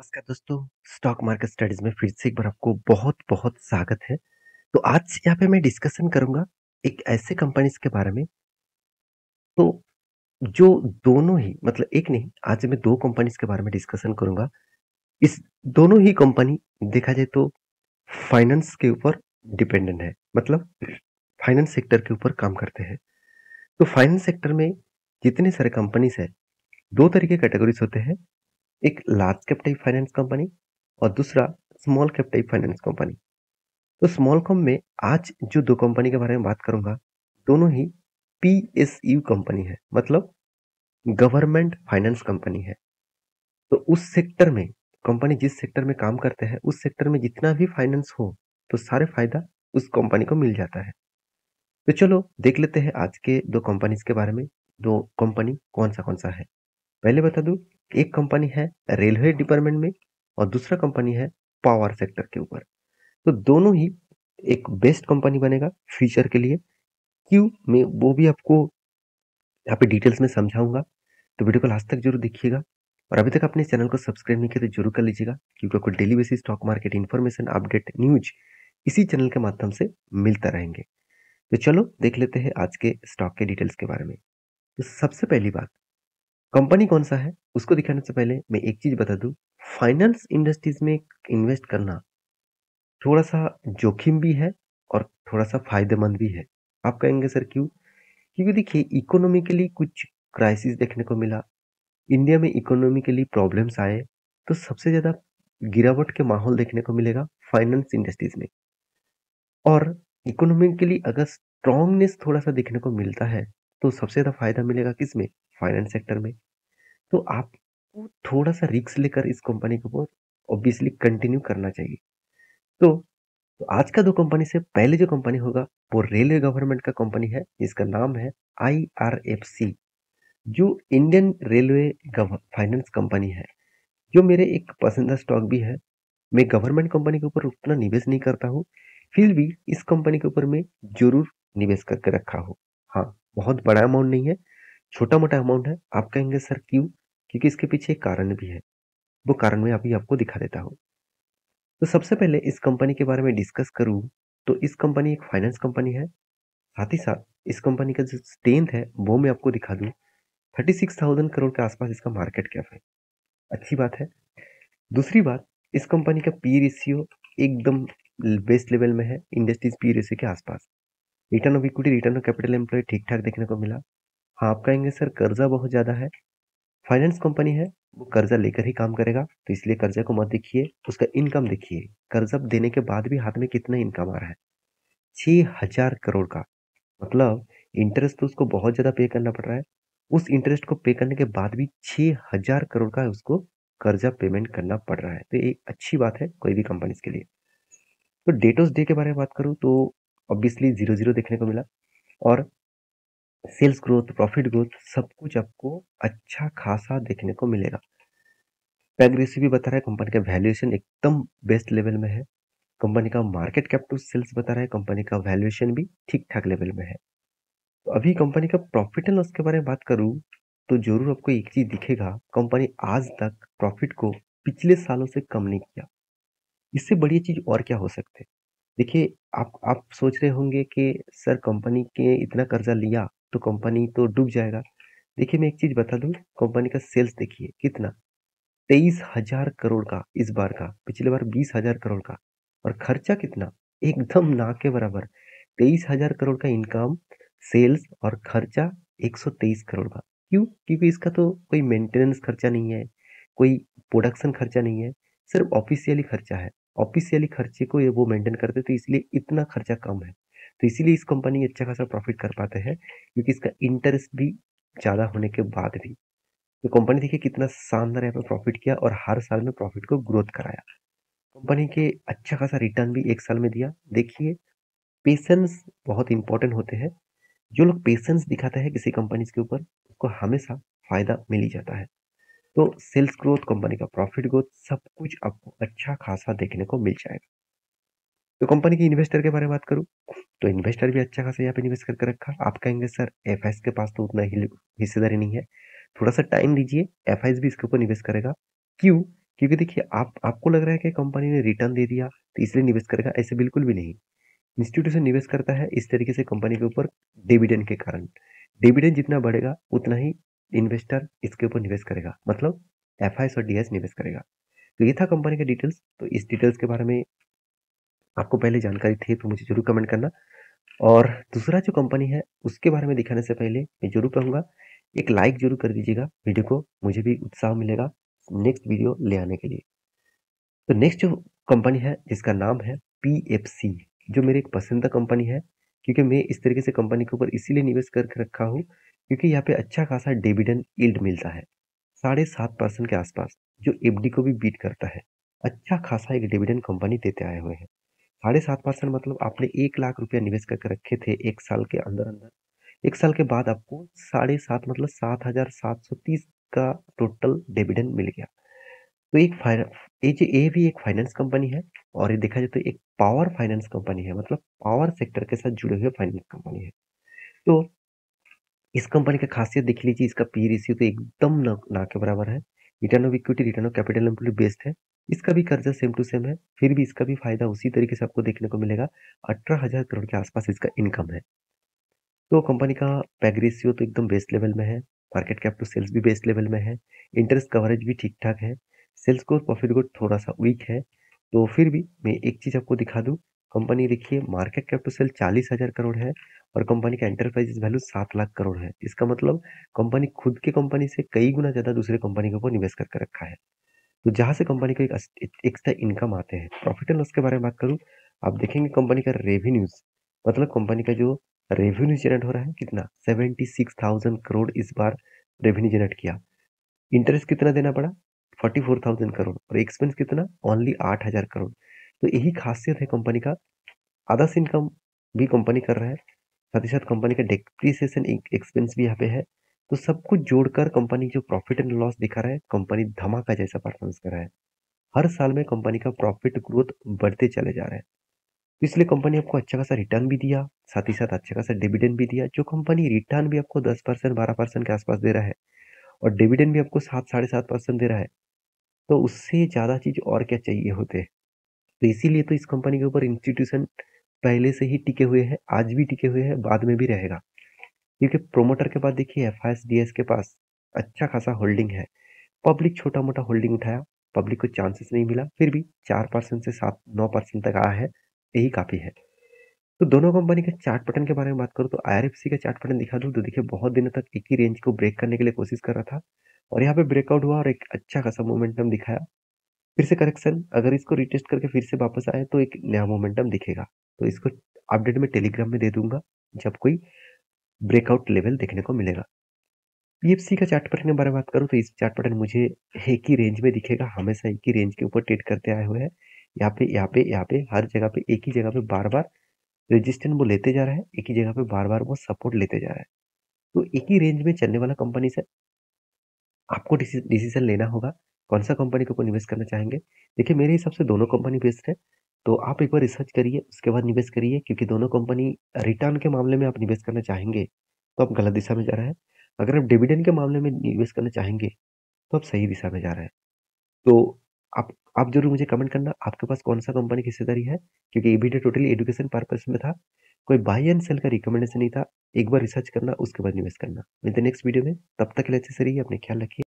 नमस्कार दोस्तों, stock market studies में फिर से एक बार आपको बहुत-बहुत स्वागत है। तो आज यहाँ पे मैं डिस्कशन करूँगा एक ऐसे कंपनीज़ के बारे में, तो जो दोनों ही मतलब एक नहीं, आज मैं 2 कंपनीज़ के बारे में डिस्कशन करूँगा। इस दोनों ही कंपनी देखा जाए तो फाइनेंस के ऊपर डिपेंडेंट है, मतलब फाइनेंस सेक्टर के ऊपर काम करते हैं। तो फाइनेंस सेक्टर में जितने सारे कंपनीज़ हैं, 2 तरह के कैटेगरीज़ होते हैं। एक large cap type finance company और दूसरा small cap type finance company. तो स्मॉल कॉम में आज जो 2 कंपनी के बारे में बात करूँगा, दोनों ही पीएसयू कंपनी है, मतलब गवर्नमेंट फाइनेंस कंपनी है। तो उस सेक्टर में कंपनी जिस सेक्टर में काम करते हैं, उस सेक्टर में जितना भी फाइनेंस हो, तो सारे फायदा उस कंपनी को मिल जाता है। तो चलो देख लेते हैं आज के 2 कंपनीज़ के बारे में, 2 कंपनी कौन-सा है। पहले बता दूँ, एक कंपनी है रेलवे डिपार्टमेंट में और दूसरा कंपनी है पावर सेक्टर के ऊपर। तो दोनों ही एक बेस्ट कंपनी बनेगा फ्यूचर के लिए। क्यों? मैं वो भी आपको यहाँ पे डिटेल्स में समझाऊँगा, तो वीडियो को लास्ट तक ज़रूर देखिएगा। और अभी तक आपने इस चैनल को सब्सक्राइब नहीं किया तो ज़रूर कर लीजिएगा, क्योंकि आपको daily basis stock market information, update, news इसी चैनल के माध्यम से मिलता रहेंगे। तो चलो देख लेते हैं आज के स्टॉक के डिटेल्स के बारे में। तो सबसे पहली बात, कंपनी कौन-सा है, उसको दिखाने से पहले मैं एक चीज़ बता दूँ, फाइनेंस इंडस्ट्रीज़ में इन्वेस्ट करना थोड़ा-सा जोखिम भी है और थोड़ा-सा फ़ायदेमंद भी है। आप कहेंगे सर क्यों? क्योंकि देखिए इकोनॉमिकली कुछ क्राइसिस देखने को मिला, इंडिया में इकोनॉमिकली प्रॉब्लम्स आए, तो सबसे ज़्यादा गिरावट के माहौल देखने को मिलेगा फाइनेंस इंडस्ट्रीज़ में। और इकोनॉमिकली अगर स्ट्रॉन्गनेस थोड़ा-सा देखने को मिलता है, तो सबसे ज़्यादा फ़ायदा मिलेगा किसमें? फाइनेंस सेक्टर में। तो आपको थोड़ा-सा रिस्क लेकर इस कंपनी के ऊपर ऑब्वियसली कंटिन्यू करना चाहिए। तो तो आज का 2 कंपनी से पहले जो कंपनी होगा, वो रेलवे गवर्नमेंट का कंपनी है, जिसका नाम है आईआरएफसी, जो इंडियन रेलवे फाइनेंस कंपनी है, जो मेरे एक पसंदीदा स्टॉक भी है। मैं गवर्नमेंट कंपनी के ऊपर उतना निवेश नहीं करता हूँ, फिर भी इस कंपनी के ऊपर मैं ज़रूर निवेश करके रखा हूँ। हाँ, बहुत बड़ा अमाउंट नहीं है, छोटा-मोटा अमाउंट है। आप कहेंगे सर क्यों? क्योंकि इसके पीछे एक कारण भी है, वो कारण मैं अभी आपको दिखा देता हूँ। तो सबसे पहले इस कंपनी के बारे में डिस्कस करूँ, तो इस कंपनी एक फाइनेंस कंपनी है। साथ ही साथ इस कंपनी का जो स्ट्रेंथ है, वो मैं आपको दिखा दूँ। 36,000 करोड़ के आसपास इसका मार्केट कैप है। अच्छी बात है। दूसरी बात, इस कंपनी का पी रेशियो एकदम बेस्ट लेवल में है, इंडस्ट्रीज पी रेशियो के आसपास। Return of equity, return of capital employed ठीक-ठाक देखने को मिला। हाँ, आप कहेंगे सर कर्जा बहुत ज़्यादा है। फाइनेंस कंपनी है, वो कर्जा लेकर ही काम करेगा, तो इसलिए कर्जे को मत देखिए, उसका इनकम देखिए। कर्जा देने के बाद भी हाथ में कितना इनकम आ रहा है? 6,000 करोड़ का। मतलब इंटरेस्ट तो उसको बहुत ज़्यादा पे करना पड़ रहा है। उस इंटरेस्ट को पे करने के बाद भी 6,000 करोड़ का उसको कर्जा पेमेंट करना पड़ रहा है। तो ये अच्छी बात है कोई भी कंपनीज़ के लिए। तो डेटोस डे के बारे में बात करूँ तो ऑब्वियसली 0-0 देखने को मिला और सेल्स ग्रोथ, प्रॉफिट ग्रोथ सब कुछ आपको अच्छा खासा देखने को मिलेगा। पैग रेशियो भी बता रहा है, कंपनी का वैल्यूएशन एकदम बेस्ट लेवल में है। कंपनी का मार्केट कैप टू सेल्स बता रहा है, कंपनी का वैल्यूएशन भी ठीक-ठाक लेवल में है। तो अभी कंपनी का प्रॉफिट एंड लॉस के बारे में बात करूँ, तो ज़रूर आपको एक चीज़ दिखेगा, कंपनी आज तक प्रॉफिट को पिछले सालों से कम नहीं किया। इससे बढ़िया चीज़ और क्या हो सकते है? देखिए, आप सोच रहे होंगे कि सर कंपनी के इतना कर्जा लिया, तो कंपनी तो डूब जाएगा। देखिए, मैं एक चीज़ बता दूँ, कंपनी का सेल्स देखिए कितना 23,000 करोड़ का इस बार का, पिछली बार 20,000 करोड़ का और खर्चा कितना? एकदम ना के बराबर। 23,000 करोड़ का इनकम, सेल्स और खर्चा 123 करोड़ का। क्यों? क्योंकि इसका तो कोई मेंटेनेंस खर्चा नहीं है, कोई प्रोडक्शन खर्चा नहीं है, सिर्फ ऑफ़िशियली खर्चा है। ऑफ़िशियली खर्चे को ये वो मेंटेन करते हैं, तो इसलिए इतना खर्चा कम है। तो इसीलिए इस कंपनी अच्छा खासा प्रॉफ़िट कर पाते हैं, क्योंकि इसका इंटरेस्ट भी ज़्यादा होने के बाद भी। तो कंपनी देखिए कितना शानदार यहाँ पे प्रॉफिट किया और हर साल में प्रॉफिट को ग्रोथ कराया। कंपनी के अच्छा खासा रिटर्न भी 1 साल में दिया। देखिए, पेशेंस बहुत इंपॉर्टेंट होते हैं। जो लोग पेशेंस दिखाते हैं किसी कंपनीज़ के ऊपर, उसको हमेशा फ़ायदा मिल ही जाता है। तो सेल्स ग्रोथ, कंपनी का प्रॉफिट ग्रोथ सब कुछ आपको अच्छा खासा देखने को मिल जाएगा। तो कंपनी के इन्वेस्टर के बारे में बात करूँ, तो इन्वेस्टर भी अच्छा खासा यहाँ पे निवेश करके रखा। आप कहेंगे सर एफआईज़ के पास तो उतना हिस्सेदारी नहीं है। थोड़ा-सा टाइम दीजिए, एफआईज़ भी इसके ऊपर निवेश करेगा। क्यों? क्योंकि देखिए आपको लग रहा है कि कंपनी ने रिटर्न दे दिया तो इसलिए निवेश करेगा, ऐसे बिल्कुल भी नहीं। इंस्टीट्यूशन निवेश करता है इस तरीके से कंपनी के ऊपर डिविडेंड के कारण। डिविडेंड जितना बढ़ेगा उतना ही इन्वेस्टर इसके ऊपर निवेश करेगा, मतलब एफआईएस और डीएस निवेश करेगा। तो ये था कंपनी का डिटेल्स। तो इस डिटेल्स के बारे में आपको पहले जानकारी थी तो मुझे जरूर कमेंट करना। और दूसरा जो कंपनी है उसके बारे में दिखाने से पहले मैं जरूर कहूँगा एक लाइक जरूर कर दीजिएगा वीडियो को, मुझे भी उत्साह मिलेगा नेक्स्ट वीडियो ले आने के लिए। तो नेक्स्ट जो कंपनी है जिसका नाम है पीएफसी, जो मेरी एक पसंदीदा कंपनी है, क्योंकि मैं इस तरीके से कंपनी के ऊपर इसीलिए निवेश करके रखा हूँ क्योंकि यहाँ पे अच्छा खासा डिविडेंड यील्ड मिलता है 7.5% के आसपास, जो एफडी को भी बीट करता है। अच्छा खासा एक डिविडेंड कंपनी देते आए हुए हैं। 7.5% मतलब आपने 1 लाख रुपया निवेश करके रखे थे एक साल के अंदर अंदर, एक साल के बाद आपको 7.5 मतलब 7,730 का टोटल डिविडेंड मिल गया। तो ये भी एक फाइनेंस कंपनी है, और ये देखा जाए तो एक पावर फाइनेंस कंपनी है, मतलब पावर सेक्टर के साथ जुड़े हुए फाइनेंस कंपनी है। तो इस कंपनी का खासियत देख लीजिए, इसका पी रेशियो तो एकदम ना के बराबर है। Return of equity, return of capital employed based है। इसका भी कर्जा सेम टू सेम है, फिर भी इसका भी फायदा उसी तरीके से आपको देखने को मिलेगा। 18,000 करोड़ के आसपास इसका इनकम है। तो कंपनी का पैग रेशियो तो एकदम बेस्ट लेवल में है। मार्केट कैप टू सेल्स भी बेस्ट लेवल में है। इंटरेस्ट कवरेज भी ठीक ठाक है। सेल्स ग्रोथ, प्रॉफिट ग्रोथ थोड़ा सा वीक है। तो फिर भी मैं एक चीज आपको दिखा दूं, कंपनी देखिए market cap to sale 40,000 crore है, और कंपनी का एंटरप्राइज वैल्यू 7 लाख करोड़ है। इसका मतलब कंपनी खुद के कंपनी से कई गुना ज्यादा दूसरे कंपनी के ऊपर निवेश करके रखा है। तो जहां से कंपनी को एक एक्स्ट्रा इनकम आते हैं। प्रॉफिट एंड लॉस के बारे में बात करूं, आप देखेंगे कंपनी का रेवेन्यूज, मतलब कंपनी का जो रेवेन्यू जनरेट हो रहा है कितना, 76,000 करोड़ इस बार रेवेन्यू जनरेट किया। इंटरेस्ट कितना देना पड़ा, 44,000 करोड़, और एक्सपेंस कितना, ओनली 8,000 करोड़। तो यही खासियत है कंपनी का। आधा से इनकम भी कंपनी कर रहा है, साथ ही साथ कंपनी का डेप्रिसिएशन एक्सपेंस भी यहाँ पे है। तो सब कुछ जोड़कर कंपनी जो प्रॉफिट एंड लॉस दिखा रहा है, कंपनी धमाका जैसा परफॉर्मेंस कर रहा है। हर साल में कंपनी का प्रॉफिट ग्रोथ बढ़ते चले जा रहे हैं। तो इसलिए कंपनी आपको अच्छा खासा रिटर्न भी दिया, साथ ही साथ अच्छा खासा डिविडेंड भी दिया। जो कंपनी रिटर्न भी आपको 10% 12% के आसपास दे रहा है, और डिविडेंड भी आपको 7 साढ़े 7% दे रहा है, तो उससे ज्यादा चीज और क्या चाहिए होते। तो इसीलिए तो इस कंपनी के ऊपर इंस्टीट्यूशन पहले से ही टिके हुए हैं, आज भी टिके हुए हैं, बाद में भी रहेगा। क्योंकि प्रोमोटर के पास देखिए एफआईएस के पास अच्छा खासा होल्डिंग है। पब्लिक छोटा मोटा होल्डिंग उठाया, पब्लिक को चांसेस नहीं मिला, फिर भी 4% से 7 9% तक आया है, यही काफी है। तो दोनों कंपनी के चार्ट पैटर्न के बारे में बात करूँ तो आईआरएफसी का चार्ट पैटर्न दिखा दूं तो देखिए बहुत दिनों तक एक ही रेंज को ब्रेक करने के लिए कोशिश कर रहा था, और यहाँ पे ब्रेकआउट हुआ और एक अच्छा खासा मोमेंटम दिखाया। फिर से करेक्शन, अगर इसको रिटेस्ट करके फिर से वापस आए तो एक नया मोमेंटम दिखेगा। तो इसको अपडेट में टेलीग्राम में दे दूंगा जब कोई ब्रेकआउट लेवल देखने को मिलेगा। पीएफसी का चार्ट पैटर्न के बारे में बात करूँ तो इस चार्ट पैटर्न मुझे एक ही रेंज में दिखेगा, हमेशा एक ही रेंज के ऊपर ट्रेड करते आए हुए हैं। यहाँ पे हर जगह पे एक ही जगह पे बार बार रेजिस्टेंस वो लेते जा रहा है, एक ही जगह पे बार बार वो सपोर्ट लेते जा रहा है। तो एक ही रेंज में चलने वाला कंपनी से आपको डिसीजन लेना होगा, कौन सा कंपनी के ऊपर निवेश करना चाहेंगे। देखिए मेरे हिसाब से दोनों कंपनी बेस्ट है, तो आप एक बार रिसर्च करिए उसके बाद निवेश करिए, क्योंकि दोनों कंपनी रिटर्न के मामले में आप निवेश करना चाहेंगे तो आप गलत दिशा में जा रहे हैं। अगर आप डिविडेंड के मामले में निवेश करना चाहेंगे तो आप सही दिशा में जा रहे हैं। तो आप आप जरूर मुझे कमेंट करना आपके पास कौन सा कंपनी की हिस्सेदारी है, क्योंकि ये वीडियो टोटली एजुकेशन पर्पस में था, कोई बाय एंड सेल का रिकमेंडेशन नहीं था। एक बार रिसर्च करना उसके बाद निवेश करना। मिलते नेक्स्ट वीडियो में, तब तक के लिए अच्छे से रहिए, अपने ख्याल रखिए।